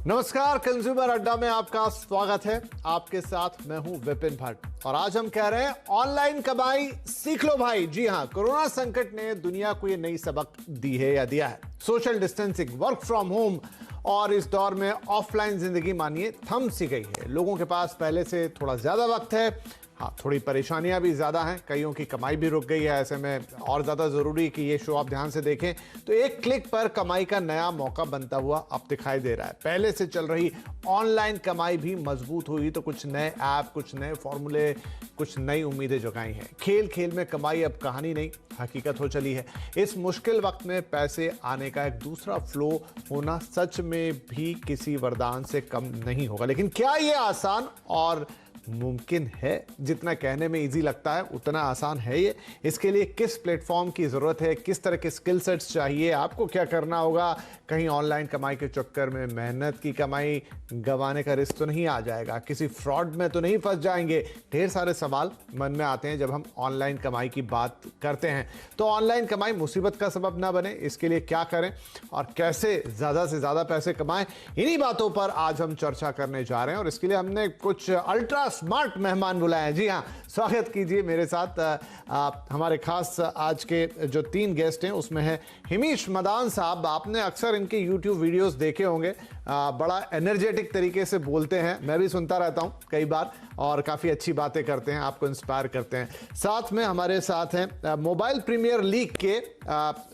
नमस्कार, कंज्यूमर अड्डा में आपका स्वागत है। आपके साथ मैं हूं विपिन भट्ट और आज हम कह रहे हैं ऑनलाइन कमाई सीख लो भाई। जी हां, कोरोना संकट ने दुनिया को ये नई सबक दी है या दिया है। Social distancing, work from home और इस दौर में ऑफलाइन जिंदगी मानिए थम सी गई है। लोगों के पास पहले से थोड़ा ज्यादा वक्त है। हाँ, थोड़ी परेशानियां भी ज्यादा हैं, कईयों की कमाई भी रुक गई है। ऐसे में और ज्यादा जरूरी कि ये शो आप ध्यान से देखें तो एक क्लिक पर कमाई का नया मौका बनता हुआ अब दिखाई दे रहा है। पहले से चल रही ऑनलाइन कमाई भी मजबूत हुई तो कुछ नए ऐप, कुछ नए फॉर्मूले, कुछ नई उम्मीदें जगाई हैं। खेल खेल में कमाई अब कहानी नहीं, हकीकत हो चली है। इस मुश्किल वक्त में पैसे आने का एक दूसरा फ्लो होना सच में भी किसी वरदान से कम नहीं होगा। लेकिन क्या ये आसान और मुमकिन है? जितना कहने में इजी लगता है उतना आसान है ये? इसके लिए किस प्लेटफॉर्म की जरूरत है, किस तरह के स्किल सेट्स चाहिए, आपको क्या करना होगा? कहीं ऑनलाइन कमाई के चक्कर में मेहनत की कमाई गंवाने का रिस्क तो नहीं आ जाएगा? किसी फ्रॉड में तो नहीं फंस जाएंगे? ढेर सारे सवाल मन में आते हैं जब हम ऑनलाइन कमाई की बात करते हैं। तो ऑनलाइन कमाई मुसीबत का सबब ना बने, इसके लिए क्या करें और कैसे ज्यादा से ज्यादा पैसे कमाएं, इन्हीं बातों पर आज हम चर्चा करने जा रहे हैं। और इसके लिए हमने कुछ अल्ट्रा स्मार्ट मेहमान बुलाए हैं। जी हाँ, स्वागत कीजिए मेरे साथ। हमारे खास आज के जो 3 गेस्ट हैं उसमें है हिमीश मदान साहब। आपने अक्सर इनके यूट्यूब वीडियोस देखे होंगे। बड़ा एनर्जेटिक तरीके से बोलते हैं, मैं भी सुनता रहता हूं कई बार, और काफ़ी अच्छी बातें करते हैं, आपको इंस्पायर करते हैं। साथ में हमारे साथ हैं मोबाइल प्रीमियर लीग के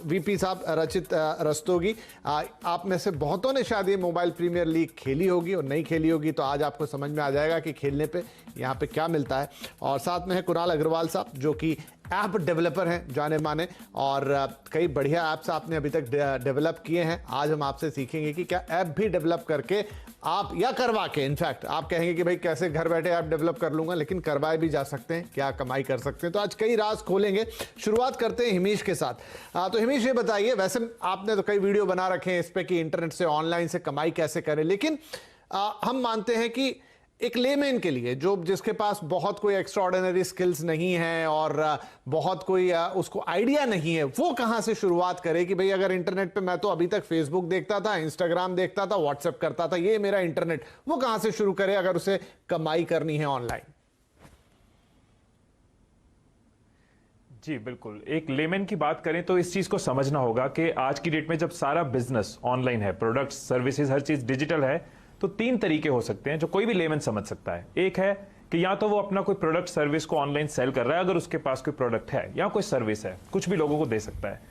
वीपी साहब रचित रस्तोगी। आप में से बहुतों ने शायद ये मोबाइल प्रीमियर लीग खेली होगी और नहीं खेली होगी, तो आज आपको समझ में आ जाएगा कि खेलने पे यहाँ पे क्या मिलता है। और साथ में है कुणाल अग्रवाल साहब, जो कि ऐप डेवलपर हैं जाने माने, और कई बढ़िया ऐप्स आपने अभी तक डेवलप किए हैं। आज हम आपसे सीखेंगे कि क्या ऐप भी डेवलप करके आप, या करवा के, इनफैक्ट आप कहेंगे कि भाई कैसे घर बैठे ऐप डेवलप कर लूंगा, लेकिन करवाए भी जा सकते हैं, क्या कमाई कर सकते हैं। तो आज कई राज खोलेंगे। शुरुआत करते हैं हिमीश के साथ। तो हिमीश, ये बताइए, वैसे आपने तो कई वीडियो बना रखे हैं इस पे कि इंटरनेट से, ऑनलाइन से कमाई कैसे करें, लेकिन हम मानते हैं कि एक लेमैन के लिए, जो जिसके पास बहुत कोई एक्स्ट्राऑर्डिनरी स्किल्स नहीं है और बहुत कोई उसको आइडिया नहीं है, वो कहां से शुरुआत करे कि भाई अगर इंटरनेट पे, मैं तो अभी तक फेसबुक देखता था, इंस्टाग्राम देखता था, व्हाट्सएप करता था, ये मेरा इंटरनेट, वो कहां से शुरू करे अगर उसे कमाई करनी है ऑनलाइन? जी बिल्कुल, एक लेमैन की बात करें तो इस चीज को समझना होगा कि आज की डेट में जब सारा बिजनेस ऑनलाइन है, प्रोडक्ट्स, सर्विसेज, हर चीज डिजिटल है, तो 3 तरीके हो सकते हैं जो कोई भी लेमैन समझ सकता है। एक है कि या तो वो अपना कोई प्रोडक्ट सर्विस को ऑनलाइन सेल कर रहा है, अगर उसके पास कोई प्रोडक्ट है या कोई सर्विस है, कुछ भी लोगों को दे सकता है।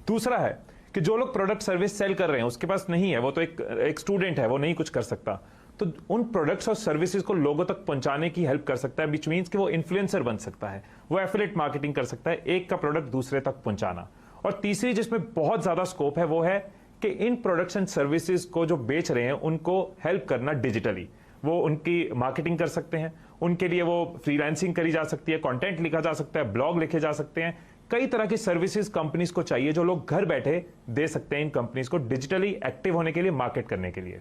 दूसरा है कि जो लोग प्रोडक्ट सर्विस सेल कर रहे हैं उसके पास नहीं है, वो तो एक स्टूडेंट है, वो नहीं कुछ कर सकता, तो उन प्रोडक्ट्स और सर्विसेज को लोगों तक पहुंचाने की हेल्प कर सकता है, विच मीन्स कि वो इन्फ्लुएंसर बन सकता है, वो एफिलिएट मार्केटिंग कर सकता है, एक का प्रोडक्ट दूसरे तक पहुंचाना। और तीसरी जिसमें बहुत ज्यादा स्कोप है वो है कि इन प्रोडक्ट्स एंड सर्विसेज को जो बेच रहे हैं उनको हेल्प करना डिजिटली। वो उनकी मार्केटिंग कर सकते हैं, उनके लिए वो फ्रीलांसिंग करी जा सकती है, कंटेंट लिखा जा सकता है, ब्लॉग लिखे जा सकते हैं। कई तरह की सर्विसेज कंपनीज को चाहिए जो लोग घर बैठे दे सकते हैं इन कंपनीज को डिजिटली एक्टिव होने के लिए, मार्केट करने के लिए।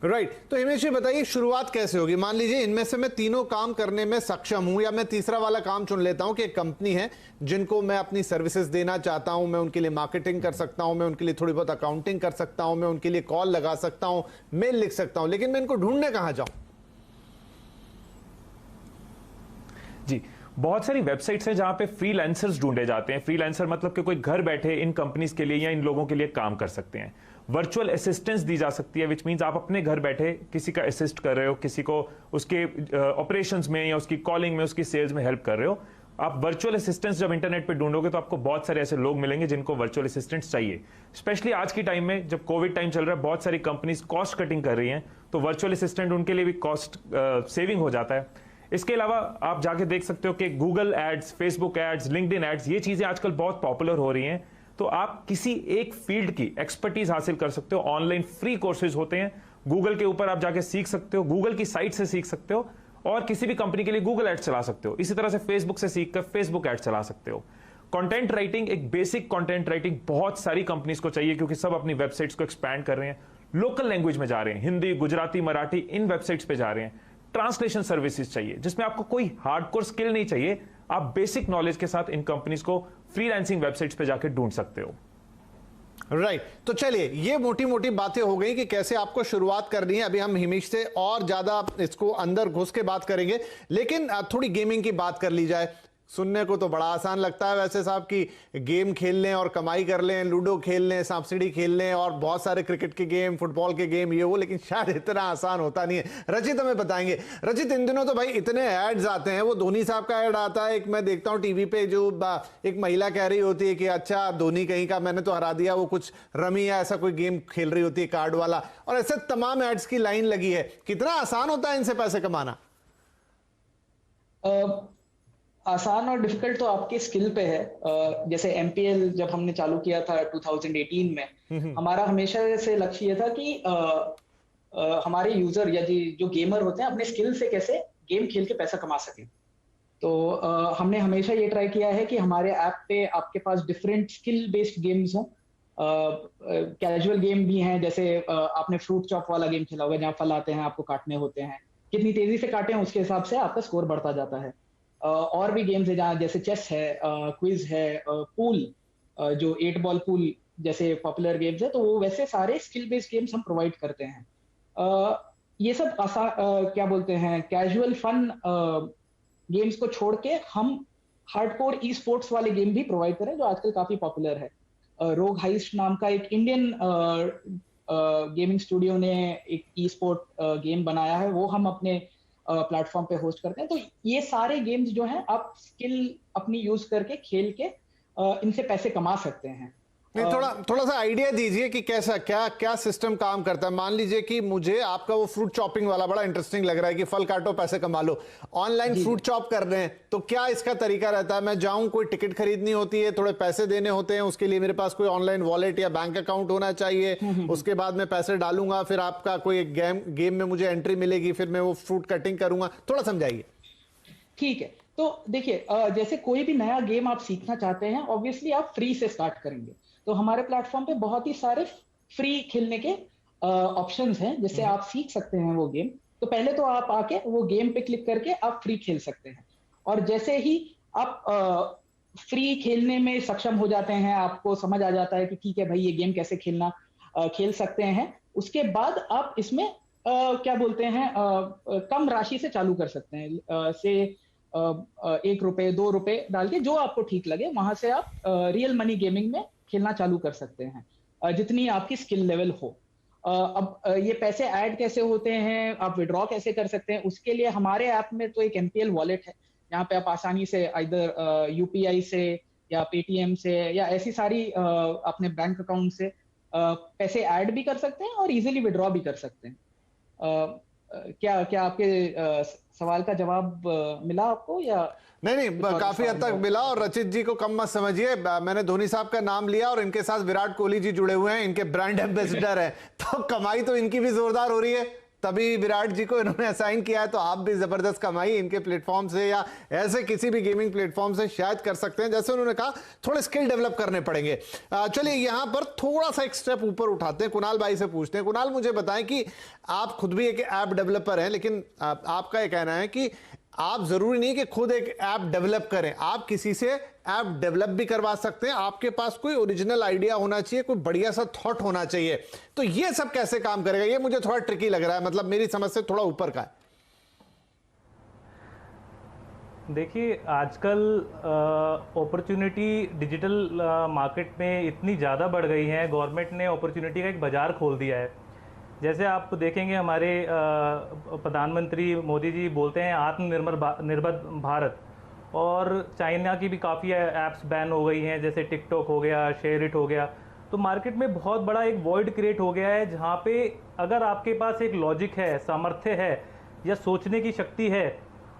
राइट। तो हिमेश, बताइए शुरुआत कैसे होगी? मान लीजिए इनमें से मैं तीनों काम करने में सक्षम हूं, या मैं तीसरा वाला काम चुन लेता हूं कि एक कंपनी है जिनको मैं अपनी सर्विसेज देना चाहता हूं, मैं उनके लिए मार्केटिंग कर सकता हूं, मैं उनके लिए थोड़ी बहुत अकाउंटिंग कर सकता हूं, मैं उनके लिए कॉल लगा सकता हूं, मेल लिख सकता हूं, लेकिन मैं इनको ढूंढने कहां जाऊं? जी, बहुत सारी वेबसाइट्स हैं जहां पे फ्रीलांसर्स ढूंढे जाते हैं। फ्रीलांसर मतलब कि कोई घर बैठे इन कंपनीज के लिए या इन लोगों के लिए काम कर सकते हैं। वर्चुअल असिस्टेंस दी जा सकती है, विच मींस आप अपने घर बैठे किसी का असिस्ट कर रहे हो, किसी को उसके ऑपरेशंस में या उसकी कॉलिंग में, उसकी सेल्स में हेल्प कर रहे हो। आप वर्चुअल असिस्टेंट्स जब इंटरनेट पे ढूंढोगे तो आपको बहुत सारे ऐसे लोग मिलेंगे जिनको वर्चुअल असिस्टेंट्स चाहिए। स्पेशली आज की टाइम में जब कोविड टाइम चल रहा है, बहुत सारी कंपनीज कॉस्ट कटिंग कर रही हैं, तो वर्चुअल असिस्टेंट उनके लिए भी कॉस्ट सेविंग हो जाता है। इसके अलावा आप जाके देख सकते हो कि Google ads, Facebook ads, LinkedIn ads, ये चीजें आजकल बहुत पॉपुलर हो रही हैं। तो आप किसी एक फील्ड की एक्सपर्टीज हासिल कर सकते हो। ऑनलाइन फ्री कोर्सेज होते हैं, गूगल के ऊपर आप जाके सीख सकते हो, गूगल की साइट से सीख सकते हो, और किसी भी कंपनी के लिए गूगल एड्स चला सकते हो। इसी तरह से फेसबुक से सीखकर फेसबुक एड्स चला सकते हो। कंटेंट राइटिंग, एक बेसिक कंटेंट राइटिंग बहुत सारी कंपनीज को चाहिए, क्योंकि सब अपनी वेबसाइट्स को एक्सपैंड कर रहे हैं, लोकल लैंग्वेज में जा रहे हैं, हिंदी, गुजराती, मराठी, इन वेबसाइट्स पे जा रहे हैं। ट्रांसलेशन सर्विसेज चाहिए जिसमें आपको कोई हार्डकोर स्किल नहीं चाहिए, आप बेसिक नॉलेज के साथ इन कंपनीज को फ्रीलांसिंग वेबसाइट्स पे जाके ढूंढ सकते हो। राइट तो चलिए, ये मोटी मोटी बातें हो गई कि कैसे आपको शुरुआत करनी है। अभी हम हिमेश से और ज्यादा इसको अंदर घुस के बात करेंगे, लेकिन थोड़ी गेमिंग की बात कर ली जाए। सुनने को तो बड़ा आसान लगता है वैसे साहब कि गेम खेल लें और कमाई कर लें, लूडो खेल लें, सांप सीढ़ी खेल लें और बहुत सारे क्रिकेट के गेम, फुटबॉल के गेम, ये वो, लेकिन शायद इतना आसान होता नहीं है। रचित हमें बताएंगे। रचित, इन दिनों तो भाई इतने एड्स आते हैं, वो धोनी साहब का एड आता है, एक मैं देखता हूँ टीवी पे, जो एक महिला कह रही होती है कि अच्छा धोनी कहीं का, मैंने तो हरा दिया, वो कुछ रमी या ऐसा कोई गेम खेल रही होती है कार्ड वाला, और ऐसे तमाम एड्स की लाइन लगी है। कितना आसान होता है इनसे पैसे कमाना? आसान और डिफिकल्ट तो आपके स्किल पे है। जैसे एमपीएल जब हमने चालू किया था 2018 में, हमारा हमेशा से लक्ष्य ये था कि हमारे यूजर या जो गेमर होते हैं अपने स्किल से कैसे गेम खेल के पैसा कमा सकें। तो हमने हमेशा ये ट्राई किया है कि हमारे ऐप पे आपके पास डिफरेंट स्किल बेस्ड गेम्स हों। कैजुअल गेम भी हैं, जैसे आपने फ्रूट चॉप वाला गेम खेला होगा, जहाँ फल आते हैं, आपको काटने होते हैं, कितनी तेजी से काटें उसके हिसाब से आपका स्कोर बढ़ता जाता है। और भी गेम्स है जहाँ जैसे चेस है, क्विज है, पूल, जो 8 बॉल पूल जैसे पॉपुलर गेम्स है, तो वो वैसे सारे स्किल बेस्ड गेम्स हम प्रोवाइड करते हैं। ये सब क्या बोलते हैं, कैजुअल फन गेम्स को छोड़ के हम हार्डकोर ई स्पोर्ट्स वाले गेम भी प्रोवाइड करें, जो आजकल काफी पॉपुलर है। रोग हाइस्ट नाम का एक इंडियन गेमिंग स्टूडियो ने एक ई स्पोर्ट गेम बनाया है, वो हम अपने प्लेटफॉर्म पे होस्ट करते हैं। तो ये सारे गेम्स जो हैं आप स्किल अपनी यूज करके खेल के इनसे पैसे कमा सकते हैं। नहीं, थोड़ा सा आइडिया दीजिए कि कैसा क्या सिस्टम काम करता है। मान लीजिए कि मुझे आपका वो फ्रूट चॉपिंग वाला बड़ा इंटरेस्टिंग लग रहा है कि फल काटो पैसे कमा लो, ऑनलाइन फ्रूट चॉप कर रहे हैं, तो क्या इसका तरीका रहता है? मैं जाऊं, कोई टिकट खरीदनी होती है, थोड़े पैसे देने होते हैं, उसके लिए मेरे पास कोई ऑनलाइन वॉलेट या बैंक अकाउंट होना चाहिए, उसके बाद मैं पैसे डालूंगा, फिर आपका कोई गेम में मुझे एंट्री मिलेगी, फिर मैं वो फ्रूट कटिंग करूंगा, थोड़ा समझाइए। ठीक है, तो देखिए, जैसे कोई भी नया गेम आप सीखना चाहते हैं, ऑब्वियसली आप फ्री से स्टार्ट करेंगे, तो हमारे प्लेटफॉर्म पे बहुत ही सारे फ्री खेलने के ऑप्शंस हैं जिससे आप सीख सकते हैं वो गेम। तो पहले तो आप आके वो गेम पे क्लिक करके आप फ्री खेल सकते हैं, और जैसे ही आप फ्री खेलने में सक्षम हो जाते हैं, आपको समझ आ जाता है कि ठीक है भाई ये गेम कैसे खेल सकते हैं, उसके बाद आप इसमें क्या बोलते हैं, कम राशि से चालू कर सकते हैं। से 1 रुपए 2 रुपए डाल के जो आपको ठीक लगे वहां से आप रियल मनी गेमिंग में खेलना चालू कर सकते हैं, जितनी आपकी स्किल लेवल हो। अब ये पैसे ऐड कैसे होते हैं, आप विड्रॉ कैसे कर सकते हैं, उसके लिए हमारे ऐप में तो एक एमपीएल वॉलेट है, यहाँ पे आप आसानी से इधर यूपीआई से या पेटीएम से या ऐसी सारी अपने बैंक अकाउंट से पैसे ऐड भी कर सकते हैं और इजीली विड्रॉ भी कर सकते हैं। क्या आपके सवाल का जवाब मिला आपको, या? नहीं, काफी हद तक मिला। और रचित जी को कम मत समझिए, मैंने धोनी साहब का नाम लिया और इनके साथ विराट कोहली जी जुड़े हुए हैं, इनके ब्रांड एम्बेसडर हैं, तो कमाई तो इनकी भी जोरदार हो रही है, तभी विराट जी को इन्होंने असाइन किया है। तो आप भी जबरदस्त कमाई इनके प्लेटफॉर्म से या ऐसे किसी भी गेमिंग प्लेटफॉर्म से शायद कर सकते हैं। जैसे उन्होंने कहा, थोड़े स्किल डेवलप करने पड़ेंगे। चलिए यहां पर थोड़ा सा एक स्टेप ऊपर उठाते हैं, कुणाल भाई से पूछते हैं। कुणाल, मुझे बताएं कि आप खुद भी एक ऐप डेवलपर हैं, लेकिन आपका यह कहना है कि आप जरूरी नहीं कि खुद एक ऐप डेवलप करें, आप किसी से ऐप डेवलप भी करवा सकते हैं। आपके पास कोई ओरिजिनल आइडिया होना चाहिए, कोई बढ़िया सा थॉट होना चाहिए। तो ये सब कैसे काम करेगा, ये मुझे थोड़ा ट्रिकी लग रहा है, मतलब मेरी समझ से थोड़ा ऊपर का है। देखिए, आजकल अपॉर्चुनिटी डिजिटल मार्केट में इतनी ज़्यादा बढ़ गई है, गवर्नमेंट ने अपॉर्चुनिटी का एक बाज़ार खोल दिया है। जैसे आप देखेंगे, हमारे प्रधानमंत्री मोदी जी बोलते हैं आत्मनिर्भर भारत, और चाइना की भी काफ़ी ऐप्स बैन हो गई हैं, जैसे टिकटॉक हो गया, शेयर इट हो गया। तो मार्केट में बहुत बड़ा एक वॉइड क्रिएट हो गया है, जहाँ पे अगर आपके पास एक लॉजिक है, सामर्थ्य है या सोचने की शक्ति है,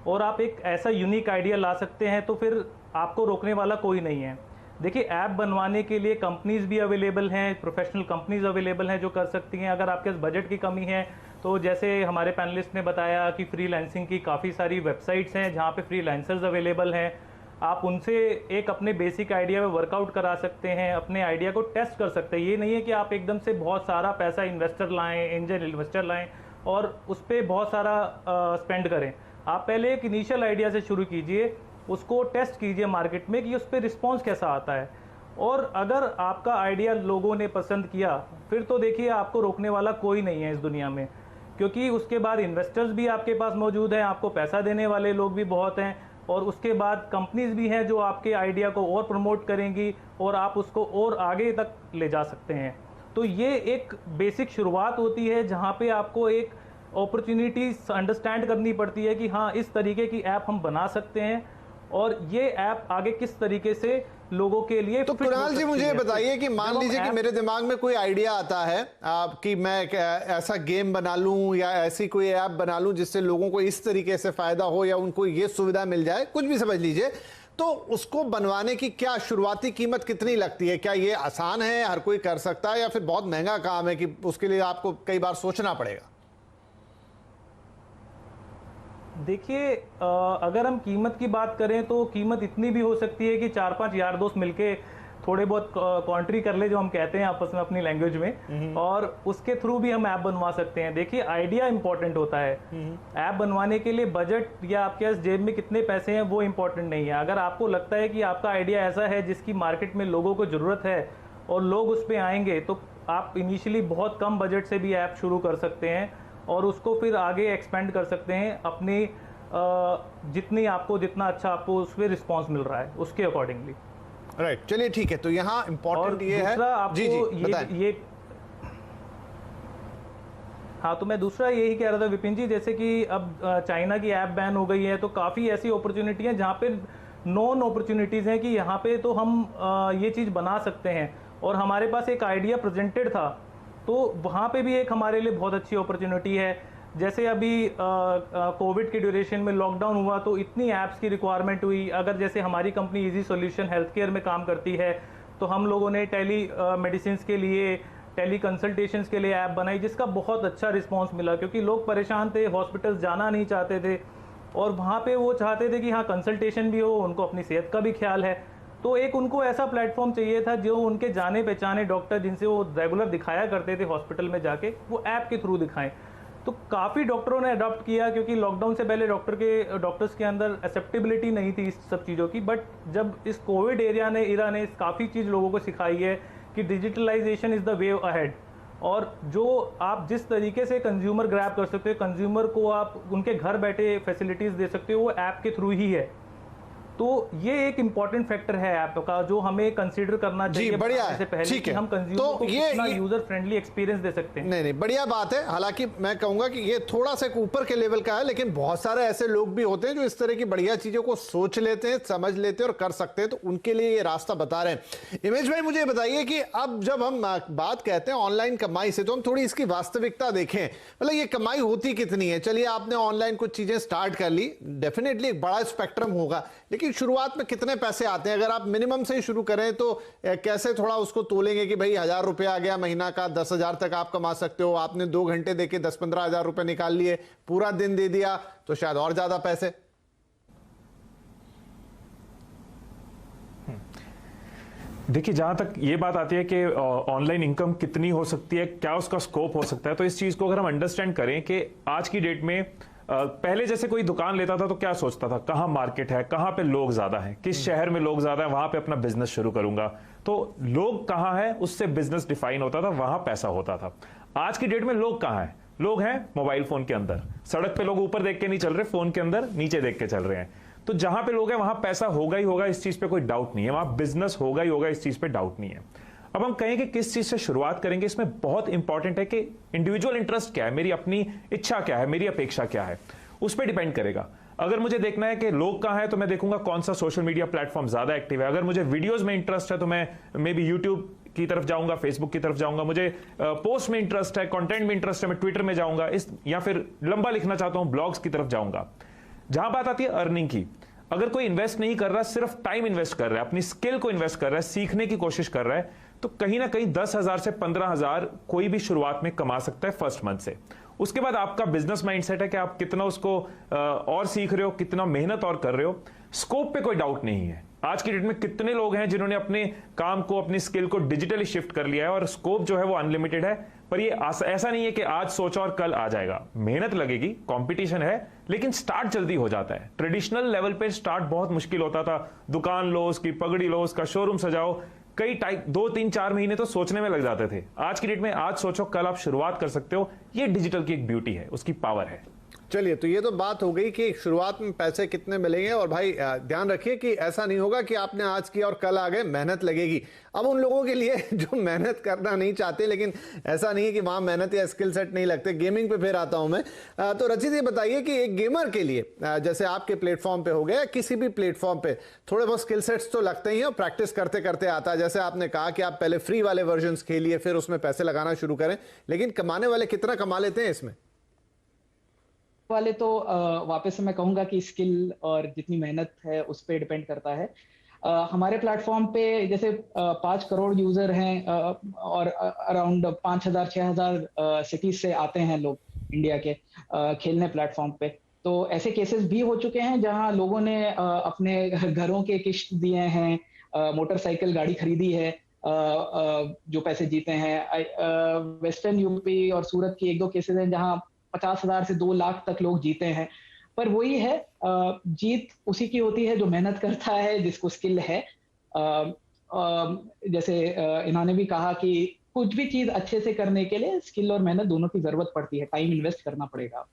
और आप एक ऐसा यूनिक आइडिया ला सकते हैं, तो फिर आपको रोकने वाला कोई नहीं है। देखिए, ऐप बनवाने के लिए कंपनीज भी अवेलेबल हैं, प्रोफेशनल कंपनीज अवेलेबल हैं जो कर सकती हैं। अगर आपके पास बजट की कमी है, तो जैसे हमारे पैनलिस्ट ने बताया कि फ्रीलांसिंग की काफ़ी सारी वेबसाइट्स हैं जहाँ पे फ्रीलांसर्स अवेलेबल हैं। आप उनसे एक अपने बेसिक आइडिया में वर्कआउट करा सकते हैं, अपने आइडिया को टेस्ट कर सकते हैं। ये नहीं है कि आप एकदम से बहुत सारा पैसा इन्वेस्टर लाएँ, एंजल इन्वेस्टर लाएँ और उस पर बहुत सारा स्पेंड करें। आप पहले एक इनिशियल आइडिया से शुरू कीजिए, उसको टेस्ट कीजिए मार्केट में कि उस पर रिस्पॉन्स कैसा आता है, और अगर आपका आइडिया लोगों ने पसंद किया, फिर तो देखिए आपको रोकने वाला कोई नहीं है इस दुनिया में, क्योंकि उसके बाद इन्वेस्टर्स भी आपके पास मौजूद हैं, आपको पैसा देने वाले लोग भी बहुत हैं, और उसके बाद कंपनीज भी हैं जो आपके आइडिया को और प्रमोट करेंगी और आप उसको और आगे तक ले जा सकते हैं। तो ये एक बेसिक शुरुआत होती है जहाँ पे आपको एक अपॉर्चुनिटी अंडरस्टैंड करनी पड़ती है कि हाँ, इस तरीके की ऐप हम बना सकते हैं और ये ऐप आगे किस तरीके से लोगों के लिए। तो कुणाल जी मुझे बताइए कि मान लीजिए कि मेरे दिमाग में कोई आइडिया आता है कि मैं ऐसा गेम बना लूं या ऐसी कोई ऐप बना लूं जिससे लोगों को इस तरीके से फायदा हो या उनको ये सुविधा मिल जाए, कुछ भी समझ लीजिए, तो उसको बनवाने की क्या शुरुआती कीमत कितनी लगती है? क्या ये आसान है, हर कोई कर सकता है, या फिर बहुत महंगा काम है कि उसके लिए आपको कई बार सोचना पड़ेगा? देखिए, अगर हम कीमत की बात करें तो कीमत इतनी भी हो सकती है कि 4-5 यार दोस्त मिलके थोड़े बहुत कॉन्ट्री कर ले, जो हम कहते हैं आपस में अपनी लैंग्वेज में, और उसके थ्रू भी हम ऐप बनवा सकते हैं। देखिए, आइडिया इंपॉर्टेंट होता है। ऐप बनवाने के लिए बजट या आपके पास जेब में कितने पैसे हैं वो इंपॉर्टेंट नहीं है। अगर आपको लगता है कि आपका आइडिया ऐसा है जिसकी मार्केट में लोगों को ज़रूरत है और लोग उस पर आएंगे, तो आप इनिशियली बहुत कम बजट से भी ऐप शुरू कर सकते हैं और उसको फिर आगे एक्सपेंड कर सकते हैं अपनी जितना अच्छा आपको उस पर रिस्पॉन्स मिल रहा है उसके अकॉर्डिंगली। राइट, चलिए ठीक है। तो यहाँ इंपॉर्टेंट ये है, जी जी ये हाँ, तो मैं दूसरा यही कह रहा था विपिन जी, जैसे कि अब चाइना की ऐप बैन हो गई है, तो काफ़ी ऐसी अपॉर्चुनिटी हैं जहाँ पे नॉन अपॉर्चुनिटीज़ हैं कि यहाँ पे तो हम ये चीज़ बना सकते हैं, और हमारे पास एक आइडिया प्रेजेंटेड था, तो वहाँ पे भी एक हमारे लिए बहुत अच्छी अपॉर्चुनिटी है। जैसे अभी कोविड के ड्यूरेशन में लॉकडाउन हुआ तो इतनी ऐप्स की रिक्वायरमेंट हुई। अगर जैसे हमारी company easy solution health care में काम करती है, तो हम लोगों ने टेली मेडिसिन के लिए, टेली कंसल्टेशंस के लिए ऐप बनाई, जिसका बहुत अच्छा रिस्पांस मिला, क्योंकि लोग परेशान थे, हॉस्पिटल जाना नहीं चाहते थे, और वहाँ पे वो चाहते थे कि हाँ, कंसल्टेशन भी हो, उनको अपनी सेहत का भी ख्याल है। तो एक उनको ऐसा प्लेटफॉर्म चाहिए था जो उनके जाने पहचाने डॉक्टर जिनसे वो रेगुलर दिखाया करते थे हॉस्पिटल में जाके, वो ऐप के थ्रू दिखाएं। तो काफ़ी डॉक्टरों ने अडॉप्ट किया, क्योंकि लॉकडाउन से पहले डॉक्टर्स के अंदर एक्सेप्टेबिलिटी नहीं थी इस सब चीज़ों की। बट जब इस कोविड एरा ने काफ़ी चीज़ लोगों को सिखाई है कि digitalization is the way ahead, और जो आप जिस तरीके से कंज्यूमर ग्रैब कर सकते हो, कंज्यूमर को आप उनके घर बैठे फैसिलिटीज़ दे सकते हो, वो ऐप के थ्रू ही है। तो ये एक इंपॉर्टेंट फैक्टर है ऐप का, जो हमें कंसीडर करना चाहिए बढ़िया से पहले कि हम कंज्यूमर को कितना यूजर फ्रेंडली एक्सपीरियंस दे सकते हैं। नहीं, बढ़िया बात है। हालांकि मैं कहूंगा कि ये थोड़ा सा ऊपर के लेवल का है, लेकिन बहुत सारे ऐसे लोग भी होते हैं जो इस तरह की बढ़िया चीजों को सोच लेते हैं, समझ लेते हैं और कर सकते हैं, तो उनके लिए ये रास्ता बता रहे हैं। इमेज भाई, मुझे बताइए कि अब जब हम बात कहते हैं ऑनलाइन कमाई से, तो हम थोड़ी इसकी वास्तविकता देखें। मतलब ये कमाई होती कितनी है? चलिए, आपने ऑनलाइन कुछ चीजें स्टार्ट कर ली, डेफिनेटली एक बड़ा स्पेक्ट्रम होगा, लेकिन शुरुआत में कितने पैसे आते हैं? अगर आप मिनिमम से ही शुरू करें तो कैसे थोड़ा उसको तोलेंगे कि भाई 1000 रुपये आ गया महीना का, 10,000 तक आप कमा सकते हो, आपने 2 घंटे देके 10-15 हजार रुपए निकाल लिए, पूरा दिन दे दिया तो शायद और ज्यादा पैसे। देखिए, जहां तक ये बात आती है कि ऑनलाइन इनकम कितनी हो सकती है, क्या उसका स्कोप हो सकता है, तो इस चीज को अगर हम अंडरस्टैंड करें कि आज की डेट में पहले जैसे कोई दुकान लेता था तो क्या सोचता था, कहां मार्केट है, कहां पे लोग ज्यादा हैं, किस शहर में लोग ज्यादा हैं, वहां पे अपना बिजनेस शुरू करूंगा। तो लोग कहां है उससे बिजनेस डिफाइन होता था, वहां पैसा होता था। आज की डेट में लोग कहां हैं? लोग हैं मोबाइल फोन के अंदर। सड़क पे लोग ऊपर देख के नहीं चल रहे, फोन के अंदर नीचे देख के चल रहे हैं। तो जहां पे लोग हैं वहां पैसा होगा ही होगा, इस चीज पे कोई डाउट नहीं है, वहां बिजनेस होगा ही होगा, इस चीज पे डाउट नहीं है। अब हम कहें कि किस चीज से शुरुआत करेंगे, इसमें बहुत इंपॉर्टेंट है कि इंडिविजुअल इंटरेस्ट क्या है, मेरी अपनी इच्छा क्या है, मेरी अपेक्षा क्या है, उस पर डिपेंड करेगा। अगर मुझे देखना है कि लोग कहां हैं तो मैं देखूंगा कौन सा सोशल मीडिया प्लेटफॉर्म ज्यादा एक्टिव है। अगर मुझे वीडियोस में इंटरेस्ट है तो मैं मे बी यूट्यूब की तरफ जाऊंगा, फेसबुक की तरफ जाऊंगा। मुझे पोस्ट में इंटरेस्ट है, कंटेंट में इंटरेस्ट है, मैं ट्विटर में जाऊंगा, या फिर लंबा लिखना चाहता हूं, ब्लॉग्स की तरफ जाऊंगा। जहां बात आती है अर्निंग की, अगर कोई इन्वेस्ट नहीं कर रहा, सिर्फ टाइम इन्वेस्ट कर रहा है, अपनी स्किल को इन्वेस्ट कर रहा है, सीखने की कोशिश कर रहा है, तो कहीं ना कहीं 10,000 से 15,000 कोई भी शुरुआत में कमा सकता है फर्स्ट मंथ से। उसके बाद आपका बिजनेस माइंडसेट है कि आप कितना उसको और सीख रहे हो, कितना मेहनत और कर रहे हो। स्कोप पे कोई डाउट नहीं है। आज की डेट में कितने लोग हैं जिन्होंने अपने काम को, अपनी स्किल को डिजिटली शिफ्ट कर लिया है, और स्कोप जो है वो अनलिमिटेड है। पर ये ऐसा नहीं है कि आज सोचा और कल आ जाएगा। मेहनत लगेगी, कंपटीशन है, लेकिन स्टार्ट जल्दी हो जाता है। ट्रेडिशनल लेवल पे स्टार्ट बहुत मुश्किल होता था। दुकान लो, उसकी पगड़ी लो, उसका शोरूम सजाओ, कई टाइप 2-3-4 महीने तो सोचने में लग जाते थे। आज की डेट में आज सोचो कल आप शुरुआत कर सकते हो। ये डिजिटल की एक ब्यूटी है, उसकी पावर है। चलिए, तो ये तो बात हो गई कि शुरुआत में पैसे कितने मिलेंगे। और भाई ध्यान रखिए कि ऐसा नहीं होगा कि आपने आज किया और कल आ गए, मेहनत लगेगी। अब उन लोगों के लिए जो मेहनत करना नहीं चाहते, लेकिन ऐसा नहीं है कि वहां मेहनत या स्किल सेट नहीं लगते। गेमिंग पे फिर आता हूं मैं। तो रचित ये बताइए कि एक गेमर के लिए जैसे आपके प्लेटफॉर्म पे हो गया, किसी भी प्लेटफॉर्म पे थोड़े बहुत स्किल सेट्स तो लगते ही हैं और प्रैक्टिस करते करते आता है। जैसे आपने कहा कि आप पहले फ्री वाले वर्जन खेलिए, फिर उसमें पैसे लगाना शुरू करें, लेकिन कमाने वाले कितना कमा लेते हैं इसमें? वाले तो वापस से मैं कहूंगा कि स्किल और जितनी मेहनत है उस पर डिपेंड करता है। हमारे प्लेटफॉर्म पे जैसे 5 करोड़ यूजर हैं और अराउंड 5,000-6,000 सिटीज से आते हैं लोग इंडिया के खेलने प्लेटफॉर्म पे। तो ऐसे केसेस भी हो चुके हैं जहां लोगों ने अपने घरों के किश्त दिए हैं, मोटरसाइकिल गाड़ी खरीदी है, जो पैसे जीते हैं। वेस्टर्न यूपी और सूरत की 1-2 केसेस हैं जहां 50,000 से 2 लाख तक लोग जीते हैं। पर वही है, जीत उसी की होती है जो मेहनत करता है, जिसको स्किल है। जैसे इन्होंने भी कहा कि कुछ भी चीज अच्छे से करने के लिए स्किल और मेहनत दोनों की जरूरत पड़ती है, टाइम इन्वेस्ट करना पड़ेगा।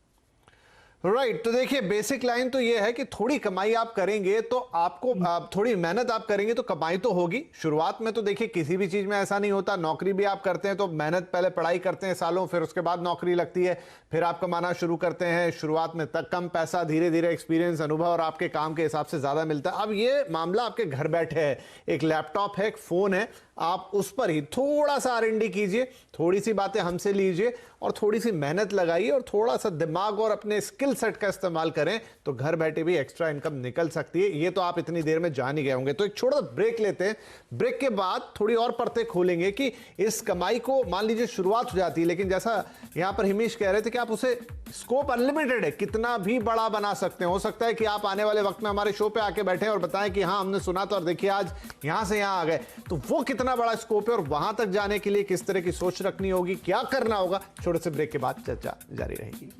राइट। तो देखिए, बेसिक लाइन तो ये है कि थोड़ी कमाई आप करेंगे तो आपको थोड़ी मेहनत आप करेंगे तो कमाई तो होगी। शुरुआत में तो देखिए किसी भी चीज में ऐसा नहीं होता। नौकरी भी आप करते हैं तो मेहनत, पहले पढ़ाई करते हैं सालों, फिर उसके बाद नौकरी लगती है, फिर आप कमाना शुरू करते हैं। शुरुआत में तक कम पैसा, धीरे धीरे एक्सपीरियंस, अनुभव और आपके काम के हिसाब से ज्यादा मिलता है। अब ये मामला आपके घर बैठे है, एक लैपटॉप है, एक फोन है, आप उस पर ही थोड़ा सा R&D कीजिए, थोड़ी सी बातें हमसे लीजिए और थोड़ी सी मेहनत लगाइए और थोड़ा सा दिमाग और अपने स्किल सेट का इस्तेमाल करें तो घर बैठे भी एक्स्ट्रा इनकम निकल सकती है। ये तो आप इतनी देर में जान ही गए होंगे। तो एक छोटा ब्रेक लेते हैं। ब्रेक के बाद थोड़ी और परतें खोलेंगे कि इस कमाई को, मान लीजिए शुरुआत हो जाती है, लेकिन जैसा यहां पर हिमेश कह रहे थे कि आप उसे, स्कोप अनलिमिटेड है, कितना भी बड़ा बना सकते हैं। हो सकता है कि आप आने वाले वक्त में हमारे शो पे आके बैठे और बताएं कि हाँ हमने सुना था और देखिए आज यहां से यहां आ गए। तो वो कितना बड़ा स्कोप है और वहां तक जाने के लिए किस तरह की सोच रखनी होगी, क्या करना होगा, छोटे से ब्रेक के बाद चर्चा जारी रहेगी।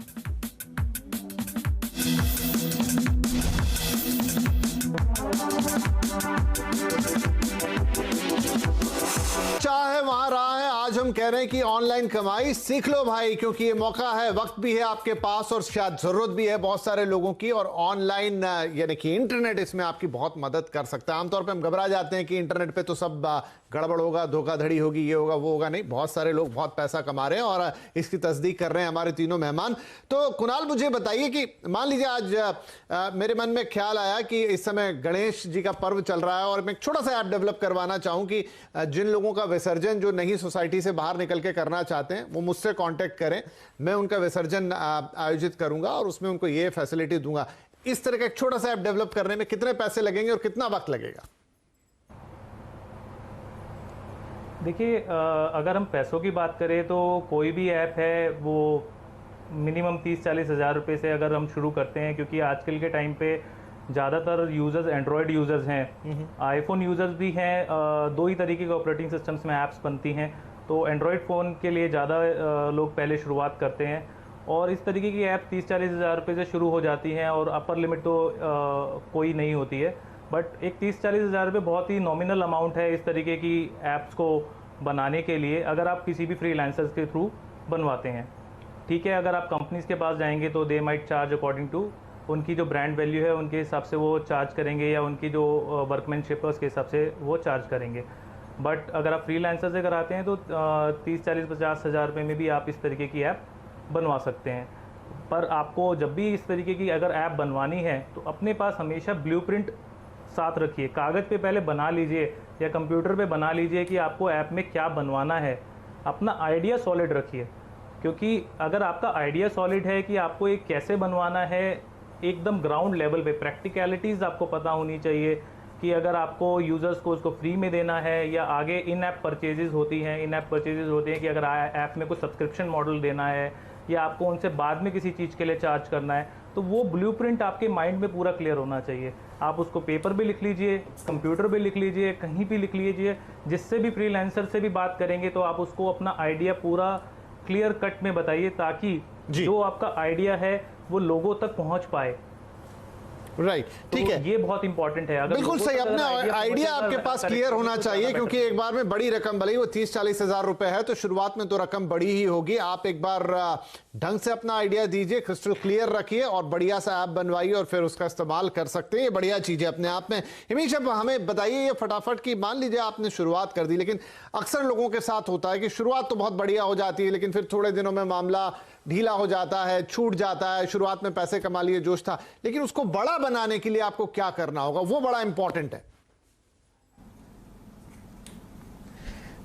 चाहे वहां रहा है, आज हम कह रहे हैं कि ऑनलाइन कमाई सीख लो भाई, क्योंकि ये मौका है, वक्त भी है आपके पास और शायद जरूरत भी है बहुत सारे लोगों की। और ऑनलाइन यानी कि इंटरनेट इसमें आपकी बहुत मदद कर सकता है। आमतौर पे हम घबरा जाते हैं कि इंटरनेट पे तो सब गड़बड़ होगा, धोखाधड़ी होगी, ये होगा वो होगा। नहीं, बहुत सारे लोग बहुत पैसा कमा रहे हैं और इसकी तस्दीक कर रहे हैं हमारे तीनों मेहमान। तो कुणाल, मुझे बताइए कि मान लीजिए आज मेरे मन में ख्याल आया कि इस समय गणेश जी का पर्व चल रहा है और मैं छोटा सा ऐप डेवलप करवाना चाहूं कि जिन लोगों का विसर्जन जो नहीं सोसाइटी से बाहर निकल के करना चाहते हैं वो मुझसे कांटेक्ट करें, मैं उनका विसर्जन आयोजित करूंगा और उसमें उनको ये फैसिलिटी दूंगा। इस तरह का एक छोटा सा ऐप डेवलप करने में कितने पैसे लगेंगे और कितना वक्त लगेगा? देखिए, अगर हम पैसों की बात करें तो कोई भी ऐप है वो मिनिमम 30-40 हज़ार रुपये से अगर हम शुरू करते हैं, क्योंकि आजकल के टाइम पे ज़्यादातर यूज़र्स एंड्रॉयड यूज़र्स हैं, आईफोन यूज़र्स भी हैं। दो ही तरीके के ऑपरेटिंग सिस्टम्स में ऐप्स बनती हैं, तो एंड्रॉयड फ़ोन के लिए ज़्यादा लोग पहले शुरुआत करते हैं और इस तरीके की ऐप 30-40 हज़ार रुपये से शुरू हो जाती हैं और अपर लिमिट तो कोई नहीं होती है। बट एक 30-40 हज़ार रुपये बहुत ही नॉमिनल अमाउंट है इस तरीके की ऐप्स को बनाने के लिए, अगर आप किसी भी फ्रीलांसर्स के थ्रू बनवाते हैं। ठीक है, अगर आप कंपनीज़ के पास जाएंगे तो they might charge according to उनकी जो ब्रांड वैल्यू है उनके हिसाब से वो चार्ज करेंगे या उनकी जो वर्कमैनशिप है उसके हिसाब से वो चार्ज करेंगे। बट अगर आप फ्रीलांसर से कराते हैं तो 30-40-50 हज़ार रुपये में भी आप इस तरीके की ऐप बनवा सकते हैं। पर आपको जब भी इस तरीके की अगर ऐप बनवानी है तो अपने पास हमेशा ब्लूप्रिंट साथ रखिए, कागज़ पे पहले बना लीजिए या कंप्यूटर पे बना लीजिए कि आपको ऐप में क्या बनवाना है। अपना आइडिया सॉलिड रखिए, क्योंकि अगर आपका आइडिया सॉलिड है कि आपको ये कैसे बनवाना है, एकदम ग्राउंड लेवल पे प्रैक्टिकलिटीज़ आपको पता होनी चाहिए कि अगर आपको यूज़र्स को उसको फ्री में देना है या आगे इन ऐप परचेजेस होती हैं, इन ऐप परचेजेस होते हैं कि अगर ऐप में कुछ सब्सक्रिप्शन मॉडल देना है या आपको उनसे बाद में किसी चीज़ के लिए चार्ज करना है, तो वो ब्लूप्रिंट आपके माइंड में पूरा क्लियर होना चाहिए। आप उसको पेपर पे लिख लीजिए, कंप्यूटर पे लिख लीजिए, कहीं भी लिख लीजिए। जिससे भी फ्रीलांसर से भी बात करेंगे तो आप उसको अपना आइडिया पूरा क्लियर कट में बताइए ताकि जो आपका आइडिया है वो लोगों तक पहुंच पाए। राइट, ठीक है, ये बहुत इंपॉर्टेंट है। अगर बिल्कुल सही, अपने आइडिया आपके पास क्लियर होना चाहिए, क्योंकि एक बार में बड़ी रकम, भले ही वो 30-40 हजार रुपए है, तो शुरुआत में तो रकम बड़ी ही होगी। आप एक बार ढंग से अपना आइडिया दीजिए, क्रिस्टल क्लियर रखिए और बढ़िया सा ऐप बनवाइए और फिर उसका इस्तेमाल कर सकते हैं। ये बढ़िया चीज है अपने आप में। हिमेश, अब हमें बताइए ये फटाफट की, मान लीजिए आपने शुरुआत कर दी, लेकिन अक्सर लोगों के साथ होता है कि शुरुआत तो बहुत बढ़िया हो जाती है, लेकिन फिर थोड़े दिनों में मामला ढीला हो जाता है, छूट जाता है। शुरुआत में पैसे कमा लिए, जोश था, लेकिन उसको बड़ा बनाने के लिए आपको क्या करना होगा, वो बड़ा इंपॉर्टेंट है।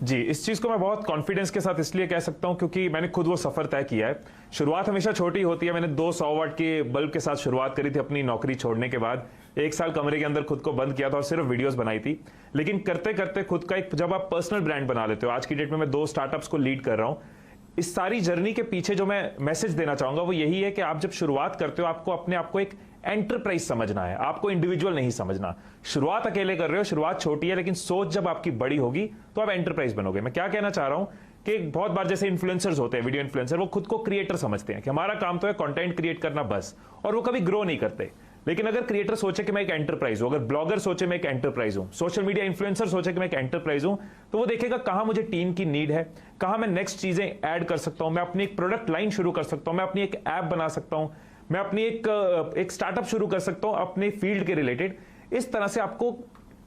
जी, इस चीज को मैं बहुत कॉन्फिडेंस के साथ इसलिए कह सकता हूं क्योंकि मैंने खुद वो सफर तय किया है। शुरुआत हमेशा छोटी होती है। मैंने 200 वाट के बल्ब के साथ शुरुआत करी थी अपनी नौकरी छोड़ने के बाद। 1 साल कमरे के अंदर खुद को बंद किया था और सिर्फ वीडियोस बनाई थी। लेकिन करते करते खुद का एक, जब आप पर्सनल ब्रांड बना लेते हो, आज की डेट में मैं 2 स्टार्टअप्स को लीड कर रहा हूं। इस सारी जर्नी के पीछे जो मैं मैसेज देना चाहूंगा वो यही है कि आप जब शुरुआत करते हो, आपको अपने आप को एक एंटरप्राइज समझना है, आपको इंडिविजुअल नहीं समझना। शुरुआत अकेले कर रहे हो, शुरुआत छोटी है, लेकिन सोच जब आपकी बड़ी होगी तो आप एंटरप्राइज बनोगे। मैं क्या कहना चाह रहा हूं कि बहुत बार जैसे इन्फ्लुएंसर्स होते हैं, वीडियो इन्फ्लुएंसर, वो खुद को क्रिएटर समझते हैं कि हमारा काम तो है कंटेंट क्रिएट करना बस, और वो कभी ग्रो नहीं करते। लेकिन अगर क्रिएटर सोचे कि मैं एक एंटरप्राइज हूं, अगर ब्लॉगर सोचे मैं एक एंटरप्राइज हूं, सोशल मीडिया इन्फ्लुएंसर सोचे कि मैं एक एंटरप्राइज हूं, तो वो देखेगा कहां मुझे टीम की नीड है, कहां मैं नेक्स्ट चीजें ऐड कर सकता हूं, मैं अपनी एक प्रोडक्ट लाइन शुरू कर सकता हूं, मैं अपनी एक ऐप बना सकता हूं, मैं अपनी एक स्टार्टअप शुरू कर सकता हूं अपने फील्ड के रिलेटेड। इस तरह से आपको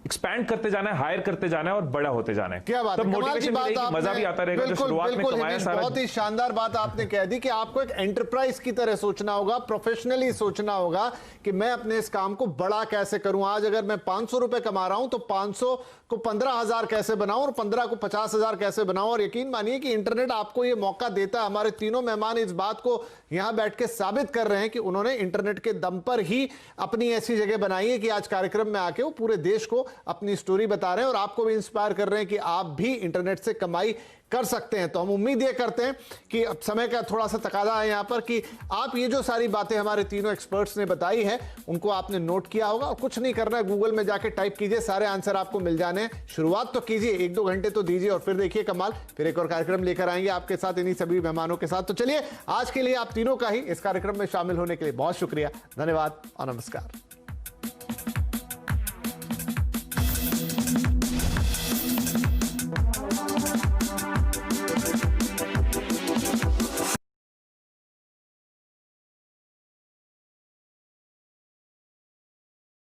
एक्सपैंड करते जाना है, हायर करते जाना है और बड़ा होते जाना है। क्या बात है, कमाल की बात आपने, मजा भी आता रहेगा। जो शुरुआत में कमाया सारा, बहुत ही शानदार बात आपने कह दी कि आपको एक एंटरप्राइज की तरह सोचना होगा, प्रोफेशनली सोचना होगा कि मैं अपने इस काम को बड़ा कैसे करूं। आज अगर मैं 500 रुपए कमा रहा हूं तो 500 को 15,000 कैसे बनाऊं और 15 को 50,000 कैसे बनाऊं। और यकीन मानिए कि इंटरनेट आपको यह मौका देता है। हमारे तीनों मेहमान इस बात को यहां बैठ के साबित कर रहे हैं कि उन्होंने इंटरनेट के दम पर ही अपनी ऐसी जगह बनाई है कि आज कार्यक्रम में आके वो पूरे देश को अपनी स्टोरी बता रहे हैं और आपको भी इंस्पायर कर रहे हैं कि आप भी इंटरनेट से कमाई कर सकते हैं। तो हम उम्मीद ये करते हैं कि अब समय का थोड़ा सा तकाजा है यहां पर कि आप ये जो सारी बातें हमारे तीनों एक्सपर्ट्स ने बताई है उनको आपने नोट किया होगा। और कुछ नहीं करना है, गूगल में जाके टाइप कीजिए, सारे आंसर आपको मिल जाने हैं। शुरुआत तो कीजिए, 1-2 घंटे तो दीजिए और फिर देखिए कमाल। फिर एक और कार्यक्रम लेकर आएंगे आपके साथ, इन्हीं सभी मेहमानों के साथ। तो चलिए, आज के लिए आप तीनों का ही इस कार्यक्रम में शामिल होने के लिए बहुत शुक्रिया, धन्यवाद और नमस्कार।